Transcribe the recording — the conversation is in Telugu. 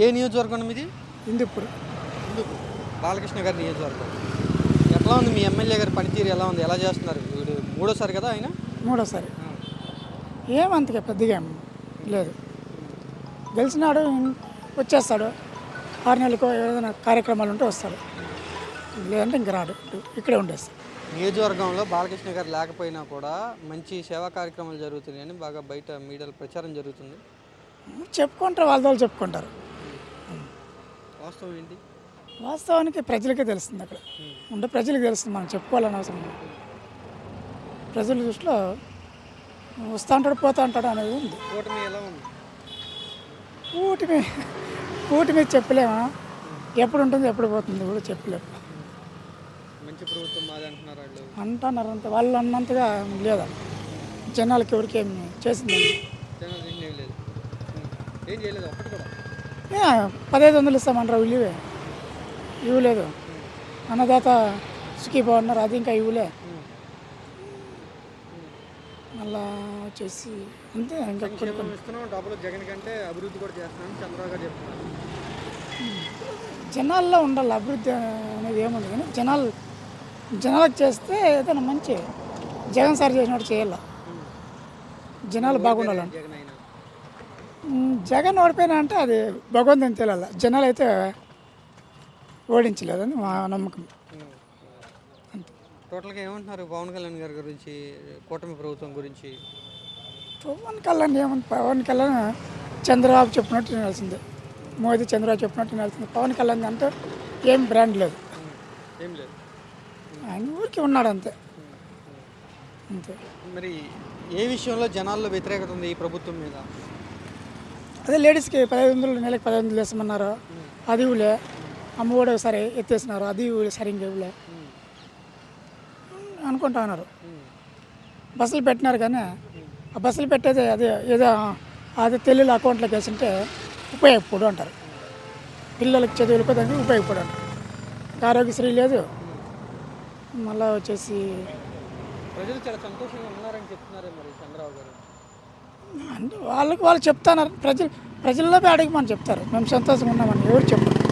ఏ నియోజకవర్గం మీది? హిందూపూర్. హిందూపూర్. బాలకృష్ణ గారి నియోజకవర్గం. ఎట్లా ఉంది మీ ఎమ్మెల్యే గారి పనితీరు ఎలా ఉంది? ఎలా చేస్తున్నారు? వీడు మూడోసారి కదా ఆయన? మూడోసారి. ఏమంతగా పెద్దగా ఏం లేదు. గెలిచినాడు, వచ్చేస్తాడు. 6 నెలలకు ఏదైనా కార్యక్రమాలు ఉంటే వస్తాడు, లేదంటే ఇంక రాడు, ఇక్కడే ఉండేస్తాడు. నియోజకవర్గంలో బాలకృష్ణ గారు లేకపోయినా కూడా మంచి సేవా కార్యక్రమాలు జరుగుతున్నాయని బాగా బయట మీడియాలో ప్రచారం జరుగుతుంది. చెప్పుకుంటారు, వాళ్ళ చెప్పుకుంటారు. వాస్తవం ఏంటి? వాస్తవానికి ప్రజలకే తెలుస్తుంది. అక్కడ ఉండే ప్రజలకు తెలుస్తుంది, మనం చెప్పుకోవాలని అవసరం లేదు. ప్రజల దృష్టిలో వస్తూ ఉంటాడు, పోతూ ఉంటాడు అనేది ఉంది. కూటమి ఎలా ఉంది? కూటమి చెప్పలేమా, ఎప్పుడు ఉంటుంది ఎప్పుడు పోతుంది కూడా చెప్పలేము. మంచి ప్రభుత్వం మాది అంటున్నారు వాళ్ళు. అంటున్నారు అంత, వాళ్ళు అన్నంతగా లేదా జనాలకి ఎవరికి ఏమి చేసింది? జనాలు ఏం చేయలేదు. ఏం చేయలేదు ఒక్కటి కూడా. 1500 ఇస్తామంటారు, ఇవ్వలేదు. అన్నదాత సుఖీభావ అన్నారు, అది ఇంకా ఇవ్వలే. మళ్ళా వచ్చేసి అంతే. ఇంకా ఇస్తున్నాం డబ్బులు, జగన్ కంటే అభివృద్ధి కూడా చేస్తున్నాను చంద్రబాబు గారు చెప్తున్నారు. జనాల్లో ఉండాలి అభివృద్ధి అనేది ఏముంది, కానీ జనాలకు చేస్తే ఏదైనా మంచి జగన్ సార్ చేసినట్టు చేయాల. జనాలు బాగుండాలని. జగన్ ఓడిపోయినా అంటే అది భగవంతుని తెలియాలి, జనాలు అయితే ఓడించలేదని మా నమ్మకం. అంతే. టోటల్గా ఏమంటున్నారు పవన్ కళ్యాణ్ గారి గురించి, కూటమి ప్రభుత్వం గురించి? పవన్ కళ్యాణ్ ఏమంది? పవన్ కళ్యాణ్ చంద్రబాబు చెప్పినట్టు వినాల్సిందే, మోదీ చంద్రబాబు చెప్పినట్టు వినాల్సిందే. పవన్ కళ్యాణ్ అంటే ఏం బ్రాండ్ లేదు, ఏం లేదు. ఆయన ఊరికి ఉన్నాడు అంతే. అంతే. మరి ఏ విషయంలో జనాల్లో వ్యతిరేకత ఉంది ఈ ప్రభుత్వం మీద? అదే లేడీస్కి 1500 నెలకు 1500 వేస్తామన్నారు, అది ఇవ్వలే. అమ్మఒడి ఒకసారి ఎత్తేసినారు, అది సరిగ్గా ఇవ్వలే అనుకుంటా ఉన్నారు. బస్సులు పెట్టినారు, కానీ ఆ బస్సులు పెట్టేది అదే ఏదో అది తెల్లుల అకౌంట్లోకి వేసింటే ఉపయోగపడు అంటారు. పిల్లలకి చదువులకు దానికి ఉపయోగపడు అంటారు. ఆరోగ్యశ్రీ లేదు. మళ్ళీ వచ్చేసి ప్రజలు చాలా సంతోషంగా ఉన్నారని చెప్తున్నారు మరి చంద్రబాబు గారు. అంటే వాళ్ళు చెప్తున్నారు, ప్రజల్లో అడిగి మనం చెప్తారు మేము సంతోషంగా ఉన్నామని. ఎవరు చెప్పారు?